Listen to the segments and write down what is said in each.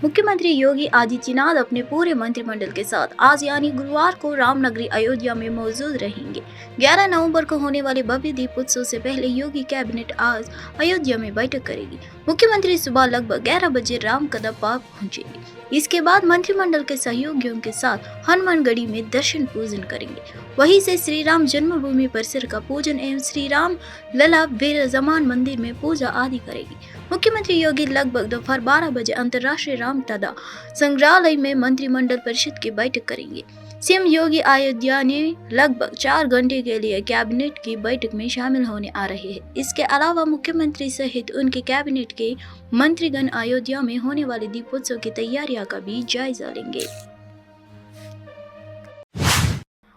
मुख्यमंत्री योगी आदित्यनाथ अपने पूरे मंत्रिमंडल के साथ आज यानी गुरुवार को रामनगरी अयोध्या में मौजूद रहेंगे। 11 नवंबर को होने वाले भव्य दीपोत्सव से पहले योगी कैबिनेट आज अयोध्या में बैठक करेगी। मुख्यमंत्री सुबह लगभग 11 बजे रामकथा पार्क पहुंचेंगे। इसके बाद मंत्रिमंडल के सहयोगियों के साथ हनुमानगढ़ी में दर्शन पूजन करेंगे। वहीं से श्री राम जन्मभूमि परिसर का पूजन एवं श्री राम लला विराजमान मंदिर में पूजा आदि करेगी। मुख्यमंत्री योगी लगभग दोपहर 12 बजे अंतर्राष्ट्रीय राम तथा संग्रहालय में मंत्रिमंडल परिषद की बैठक करेंगे। सीएम योगी अयोध्या ने लगभग 4 घंटे के लिए कैबिनेट की बैठक में शामिल होने आ रहे हैं। इसके अलावा मुख्यमंत्री सहित उनके कैबिनेट के मंत्रीगण अयोध्या में होने वाले दीपोत्सव की तैयारियां का भी जायजा लेंगे।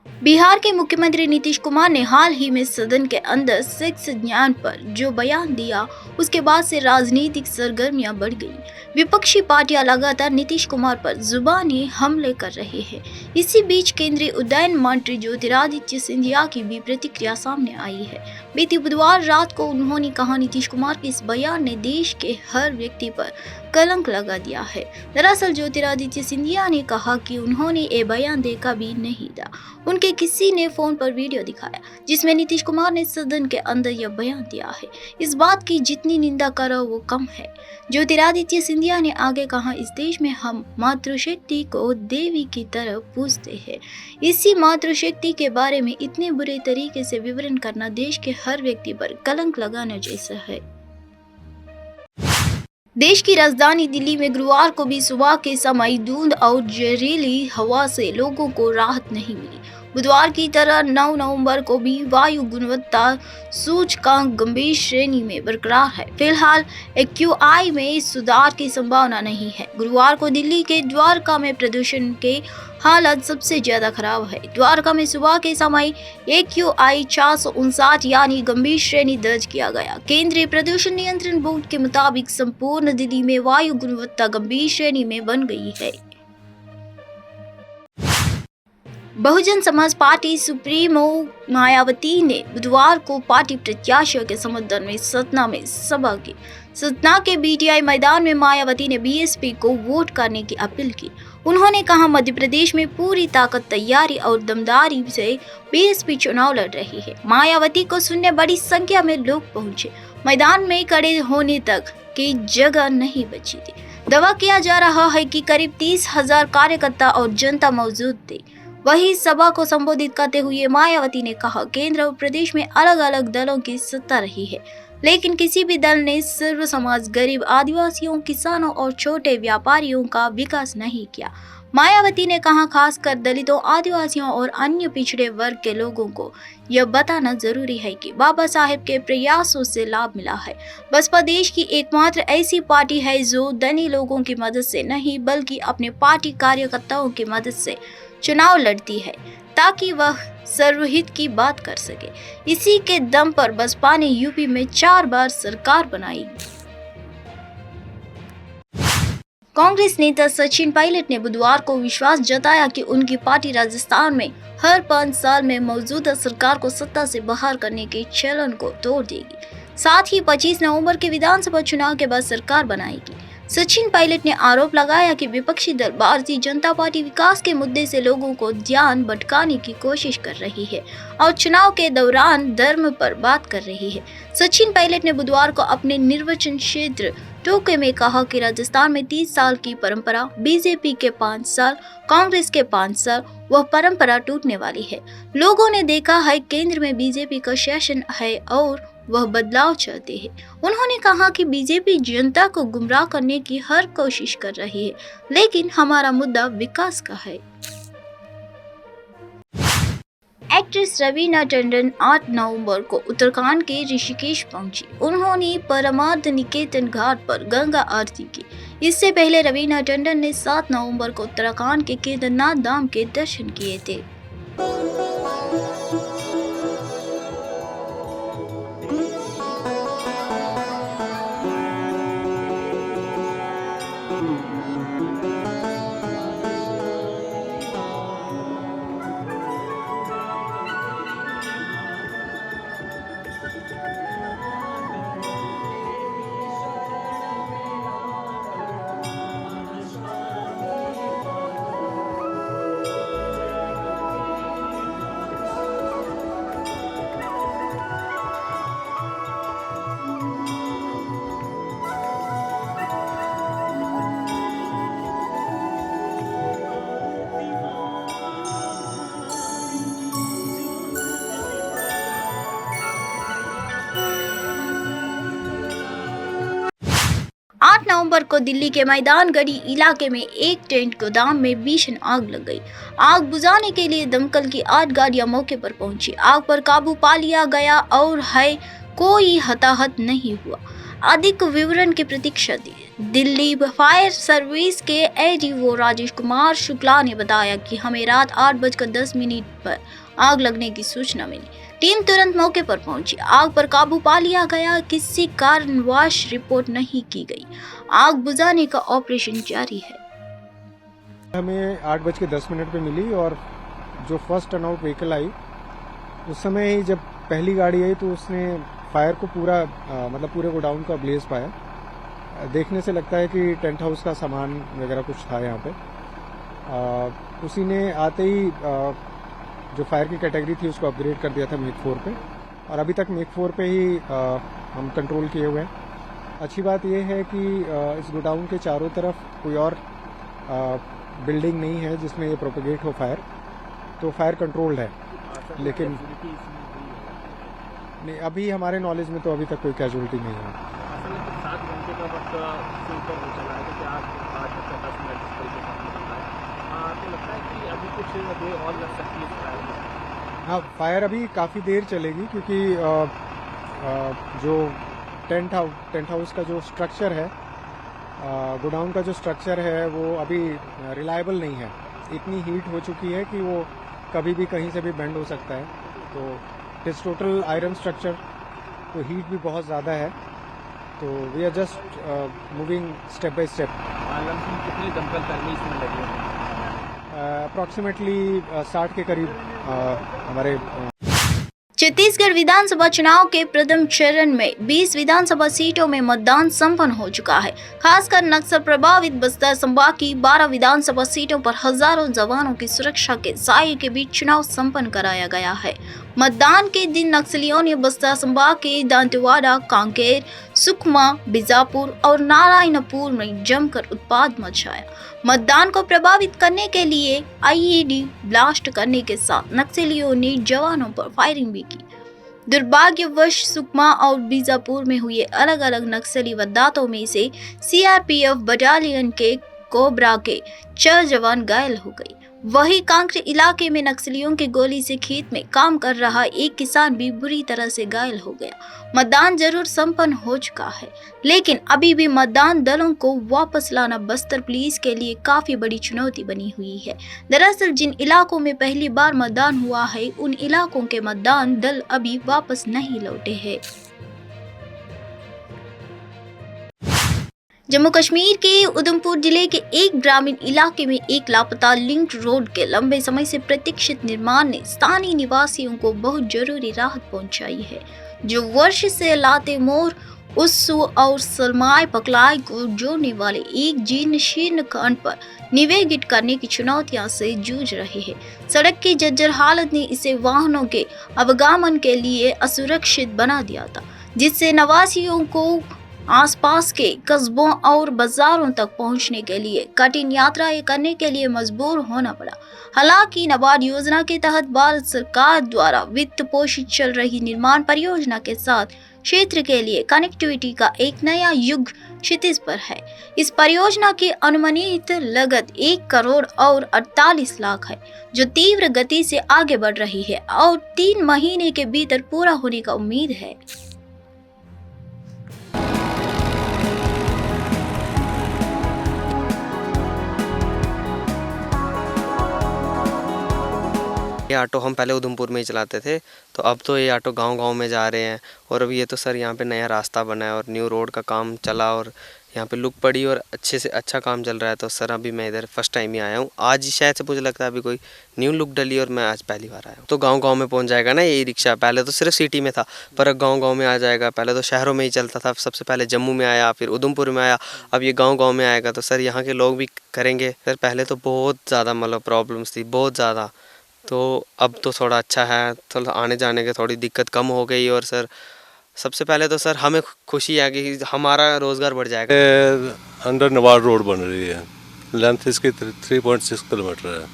बिहार के मुख्यमंत्री नीतीश कुमार ने हाल ही में सदन के अंदर सेक्स ज्ञान पर जो बयान दिया, उसके बाद से राजनीतिक सरगर्मियां बढ़ गई। विपक्षी पार्टियां लगातार नीतीश कुमार पर जुबानी हमले कर रहे हैं। इसी बीच केंद्रीय उड्डयन मंत्री ज्योतिरादित्य सिंधिया की भी प्रतिक्रिया सामने आई है। बीती बुधवार रात को उन्होंने कहा, नीतीश कुमार के इस बयान ने देश के हर व्यक्ति पर कलंक लगा दिया है। दरअसल ज्योतिरादित्य सिंधिया ने कहा कि उन्होंने ये बयान देखा भी नहीं था। उनके किसी ने फोन पर वीडियो दिखाया जिसमें नीतीश कुमार ने सदन के अंदर यह बयान दिया है। इस बात की जितनी निंदा करो वो कम है। ज्योतिरादित्य सिंधिया ने आगे कहा, इस देश में हम मातृशक्ति को देवी की तरह पूजते हैं। इसी मातृशक्ति के बारे में इतने बुरे तरीके से विवरण करना देश के हर व्यक्ति पर कलंक लगाना जैसा है। देश की राजधानी दिल्ली में गुरुवार को भी सुबह के समय धुंध और जहरीली हवा से लोगों को राहत नहीं मिली। बुधवार की तरह 9 नवंबर को भी वायु गुणवत्ता सूचकांक गंभीर श्रेणी में बरकरार है। फिलहाल AQI में सुधार की संभावना नहीं है। गुरुवार को दिल्ली के द्वारका में प्रदूषण के हालत सबसे ज्यादा खराब है। द्वारका में सुबह के समय AQI 459 यानी गंभीर श्रेणी दर्ज किया गया। केंद्रीय प्रदूषण नियंत्रण बोर्ड के मुताबिक संपूर्ण दिल्ली में वायु गुणवत्ता गंभीर श्रेणी में बन गई है। बहुजन समाज पार्टी सुप्रीमो मायावती ने बुधवार को पार्टी प्रत्याशियों के समर्थन में सतना में सभा की। सतना के BTI मैदान में मायावती ने BSP को वोट करने की अपील की। उन्होंने कहा, मध्य प्रदेश में पूरी ताकत, तैयारी और दमदारी से BSP चुनाव लड़ रही है। मायावती को सुनने बड़ी संख्या में लोग पहुंचे। मैदान में खड़े होने तक की जगह नहीं बची थी। दावा किया जा रहा है कि करीब 30,000 कार्यकर्ता और जनता मौजूद थे। वहीं सभा को संबोधित करते हुए मायावती ने कहा, केंद्र और प्रदेश में अलग अलग दलों की सत्ता रही है, लेकिन किसी भी दल ने सर्व समाज, गरीब, आदिवासियों, किसानों और छोटे व्यापारियों का विकास नहीं किया। मायावती ने कहा, खासकर दलितों, आदिवासियों और अन्य पिछड़े वर्ग के लोगों को यह बताना जरूरी है कि बाबा साहेब के प्रयासों से लाभ मिला है। बसपा देश की एकमात्र ऐसी पार्टी है जो धनी लोगों की मदद से नहीं बल्कि अपने पार्टी कार्यकर्ताओं की मदद से चुनाव लड़ती है ताकि वह सर्वहित की बात कर सके। इसी के दम पर बसपा ने यूपी में 4 बार सरकार बनाई। कांग्रेस नेता सचिन पायलट ने बुधवार को विश्वास जताया कि उनकी पार्टी राजस्थान में हर 5 साल में मौजूदा सरकार को सत्ता से बाहर करने के चलन को तोड़ देगी। साथ ही 25 नवंबर के विधानसभा चुनाव के बाद सरकार बनाएगी। सचिन पायलट ने आरोप लगाया कि विपक्षी दल भारतीय जनता पार्टी विकास के मुद्दे से लोगों को ध्यान भटकाने की कोशिश कर रही है और चुनाव के दौरान धर्म पर बात कर रही है। सचिन पायलट ने बुधवार को अपने निर्वाचन क्षेत्र टोके में कहा कि राजस्थान में 30 साल की परंपरा, बीजेपी के 5 साल, कांग्रेस के 5 साल, वह परंपरा टूटने वाली है। लोगों ने देखा है केंद्र में बीजेपी का शासन है और वह बदलाव चाहते हैं। उन्होंने कहा कि बीजेपी जनता को गुमराह करने की हर कोशिश कर रही है, लेकिन हमारा मुद्दा विकास का है। एक्ट्रेस रवीना टंडन 8 नवंबर को उत्तराखंड के ऋषिकेश पहुंची। उन्होंने परमार्थ निकेतन घाट पर गंगा आरती की। इससे पहले रवीना टंडन ने 7 नवंबर को उत्तराखंड के केदारनाथ धाम के दर्शन किए थे। नवंबर को दिल्ली के मैदान गढ़ी इलाके में एक टेंट गोदाम में भीषण आग लग गई। आग बुझाने के लिए दमकल की 8 गाड़ियां मौके पर पहुंची। आग पर काबू पा लिया गया और कोई हताहत नहीं हुआ। अधिक विवरण की प्रतीक्षा दी। दिल्ली फायर सर्विस के एडीओ राजेश कुमार शुक्ला ने बताया कि हमें रात 8:10 पर आग लगने की सूचना मिली। टीम तुरंत मौके पर पहुंची। आग पर काबू पा लिया गया। किसी कारणवश रिपोर्ट नहीं की गई। आग बुझाने का ऑपरेशन जारी है। हमें 8:10 पे मिली और जो फर्स्ट टर्नआउट व्हीकल आई उस समय ही जब पहली गाड़ी आई तो उसने फायर को पूरा मतलब पूरे गोडाउन का ब्लेज पाया। देखने से लगता है कि टेंट हाउस का सामान वगैरह कुछ था यहाँ पे। उसी ने आते ही जो फायर की कैटेगरी थी उसको अपग्रेड कर दिया था मेक 4 पे, और अभी तक मेक 4 पे ही हम कंट्रोल किए हुए हैं। अच्छी बात यह है कि इस गोडाउन के चारों तरफ कोई और बिल्डिंग नहीं है जिसमें ये प्रोपेगेट हो फायर, तो फायर कंट्रोल्ड है। लेकिन नहीं, अभी हमारे नॉलेज में तो अभी तक कोई कैजुअलिटी नहीं है। 7 घंटे का वक्त से ऊपर हो चला है, तो क्या 8-10 मिनट इस तरीके से हमने बताया, तो लगता है कि अभी कुछ देर और लग सकती है फायर में? हाँ, फायर अभी काफ़ी देर चलेगी क्योंकि जो टेंट हाउस का जो स्ट्रक्चर है, गोडाउन का जो स्ट्रक्चर है वो अभी रिलायबल नहीं है। इतनी हीट हो चुकी है कि वो कभी भी कहीं से भी बेंड हो सकता है। तो it is total iron structure, तो हीट भी बहुत ज़्यादा है। तो we are just moving step by step. कितने दमकल कर्मी इसमें लगे हैं? अप्रॉक्सीमेटली 60 के करीब हमारे छत्तीसगढ़ विधानसभा चुनाव के प्रथम चरण में 20 विधानसभा सीटों में मतदान संपन्न हो चुका है। खासकर नक्सल प्रभावित बस्तर संभाग की 12 विधानसभा सीटों पर हजारों जवानों की सुरक्षा के साये के बीच चुनाव संपन्न कराया गया है। मतदान के दिन नक्सलियों ने बस्तर संभाग के दंतेवाड़ा, कांकेर, सुकमा, बीजापुर और नारायणपुर में जमकर उत्पात मचाया। मतदान को प्रभावित करने के लिए आईईडी ब्लास्ट करने के साथ नक्सलियों ने जवानों पर फायरिंग भी की। दुर्भाग्यवश सुकमा और बीजापुर में हुए अलग अलग नक्सली वारदातों में से सीआरपीएफ बटालियन के कोबरा के 4 जवान घायल हो गए। वहीं कांकेर इलाके में नक्सलियों की गोली से खेत में काम कर रहा एक किसान भी बुरी तरह से घायल हो गया। मतदान जरूर संपन्न हो चुका है, लेकिन अभी भी मतदान दलों को वापस लाना बस्तर पुलिस के लिए काफी बड़ी चुनौती बनी हुई है। दरअसल जिन इलाकों में पहली बार मतदान हुआ है उन इलाकों के मतदान दल अभी वापस नहीं लौटे हैं। जम्मू कश्मीर के उधमपुर जिले के एक ग्रामीण इलाके में एक लापता लिंक रोड के लंबे समय से प्रतीक्षित निर्माण ने स्थानीय निवासियों को बहुत जरूरी राहत पहुंचाई है, जो वर्ष से लाते मोर, उस्सू और सलमाय पकलाई को जोड़ने वाले एक जीर्ण शीर्ण खंड पर नेविगेट करने की चुनौतियों से जूझ रहे हैं। सड़क की जर्जर हालत ने इसे वाहनों के आवागमन के लिए असुरक्षित बना दिया था, जिससे निवासियों को आसपास के कस्बों और बाजारों तक पहुंचने के लिए कठिन यात्राएं करने के लिए मजबूर होना पड़ा। हालांकि नाबार्ड योजना के तहत भारत सरकार द्वारा वित्त पोषित चल रही निर्माण परियोजना के साथ क्षेत्र के लिए कनेक्टिविटी का एक नया युग क्षितिज पर है। इस परियोजना की अनुमानित लागत 1 करोड़ और 48 लाख है, जो तीव्र गति से आगे बढ़ रही है और 3 महीने के भीतर पूरा होने का उम्मीद है। ये ऑटो हम पहले उधमपुर में ही चलाते थे, तो अब तो ये ऑटो गांव-गांव में जा रहे हैं। और अभी ये तो सर यहाँ पे नया रास्ता बना है और न्यू रोड का काम चला और यहाँ पे लुक पड़ी और अच्छे से अच्छा काम चल रहा है। तो सर अभी मैं इधर फर्स्ट टाइम ही आया हूँ। आज ही शायद से मुझे लगता है अभी कोई न्यू लुक डली और मैं आज पहली बार आया हूँ। तो गाँव-गाँव में पहुँच जाएगा ना ये रिक्शा। पहले तो सिर्फ सिटी में था, पर अब गाँव-गाँव में आ जाएगा। पहले तो शहरों में ही चलता था, सबसे पहले जम्मू में आया, फिर उधमपुर में आया, अब ये गाँव-गाँव में आएगा। तो सर यहाँ के लोग भी करेंगे। सर पहले तो बहुत ज़्यादा मतलब प्रॉब्लम्स थी, बहुत ज़्यादा। तो अब तो थोड़ा अच्छा है, थोड़ा आने जाने की थोड़ी दिक्कत कम हो गई। और सर सबसे पहले तो सर हमें खुशी है कि हमारा रोज़गार बढ़ जाएगा। अंडर नवाड़ रोड बन रही है, लेंथ इसकी 3.6 किलोमीटर है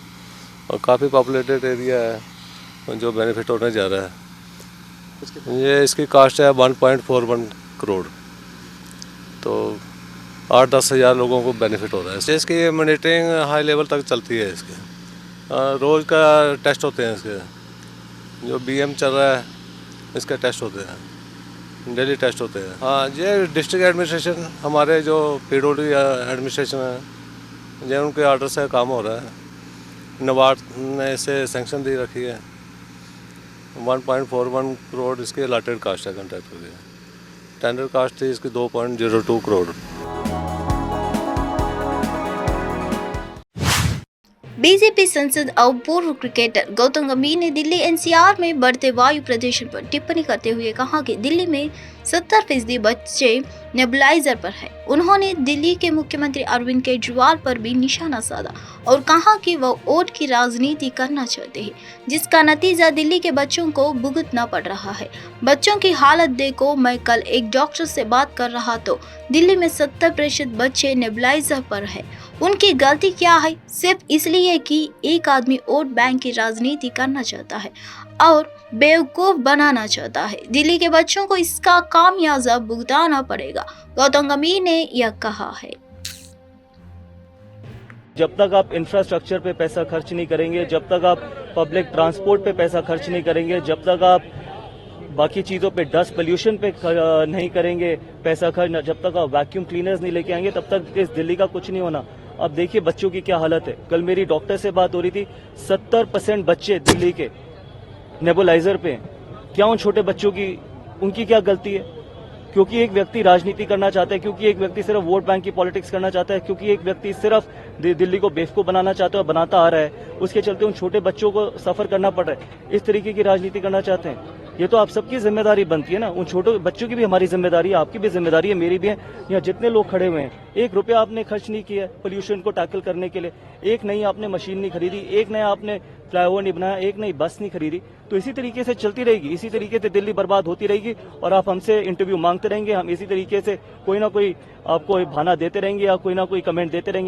और काफ़ी पॉपुलेटेड एरिया है जो बेनिफिट होने जा रहा है। ये इसकी कास्ट है 1.41 करोड़। तो 8-10 हज़ार लोगों को बेनिफिट हो रहा है। इसकी मॉनिटरिंग हाई लेवल तक चलती है। इसके रोज़ का टेस्ट होते हैं। इसके जो BM चल रहा है इसके टेस्ट होते हैं, डेली टेस्ट होते हैं। हाँ, ये डिस्ट्रिक्ट एडमिनिस्ट्रेशन हमारे जो PWD एडमिनिस्ट्रेशन है, ये उनके आर्डर से काम हो रहा है। नबार्ड ने इसे सैंक्शन दी रखी है। 1.41 करोड़ इसकी अलाटेड कास्ट है कॉन्ट्रैक्टर की। टेंडर कास्ट थी इसकी 2.02 करोड़। बीजेपी सांसद और पूर्व क्रिकेटर गौतम गंभीर ने दिल्ली NCR में बढ़ते वायु प्रदूषण पर टिप्पणी करते हुए कहा कि दिल्ली में 70% बच्चे नेबुलाइजर पर हैं। उन्होंने दिल्ली के मुख्यमंत्री अरविंद केजरीवाल पर भी निशाना साधा और कहा कि वह वोट की राजनीति करना चाहते हैं, जिसका नतीजा दिल्ली के बच्चों को भुगतना पड़ रहा है। बच्चों की हालत देखो, मैं कल एक डॉक्टर से बात कर रहा तो दिल्ली में 70% बच्चे नेबुलाइजर पर है। उनकी गलती क्या है? सिर्फ इसलिए कि एक आदमी वोट बैंक की राजनीति करना चाहता है और बेवकूफ बनाना चाहता है। दिल्ली के बच्चों को इसका खामियाजा भुगताना पड़ेगा, गौतम गंभीर ने यह कहा है। जब तक आप इंफ्रास्ट्रक्चर पे पैसा खर्च नहीं करेंगे, जब तक आप पब्लिक ट्रांसपोर्ट पे पैसा खर्च नहीं करेंगे, जब तक आप बाकी चीज़ों पे डस्ट पोल्यूशन पे नहीं करेंगे पैसा खर्च, जब तक आप वैक्यूम क्लीनर्स नहीं लेके आएंगे, तब तक इस दिल्ली का कुछ नहीं होना। अब देखिए बच्चों की क्या हालत है। कल मेरी डॉक्टर से बात हो रही थी, 70% बच्चे दिल्ली के नेबुलाइजर पे हैं। क्या उन छोटे बच्चों की उनकी क्या गलती है? क्योंकि एक व्यक्ति राजनीति करना चाहता है, क्योंकि एक व्यक्ति सिर्फ वोट बैंक की पॉलिटिक्स करना चाहता है, क्योंकि एक व्यक्ति सिर्फ दिल्ली को बेवकूफ बनाना चाहता है और बनाता आ रहा है, उसके चलते उन छोटे बच्चों को सफर करना पड़ रहा है। इस तरीके की राजनीति करना चाहते हैं। ये तो आप सबकी जिम्मेदारी बनती है ना। उन छोटे बच्चों की भी हमारी जिम्मेदारी है, आपकी भी जिम्मेदारी है, मेरी भी है। यहाँ जितने लोग खड़े हुए हैं, 1 रुपया आपने खर्च नहीं किया पोल्यूशन को टैकल करने के लिए। एक नई आपने मशीन नहीं खरीदी, एक नया आपने फ्लाईओवर नहीं बनाया, एक नई बस नहीं खरीदी। तो इसी तरीके से चलती रहेगी, इसी तरीके से दिल्ली बर्बाद होती रहेगी और आप हमसे इंटरव्यू मांगते रहेंगे। हम इसी तरीके से कोई ना कोई आपको बहाना देते रहेंगे या कोई ना कोई कमेंट देते रहेंगे।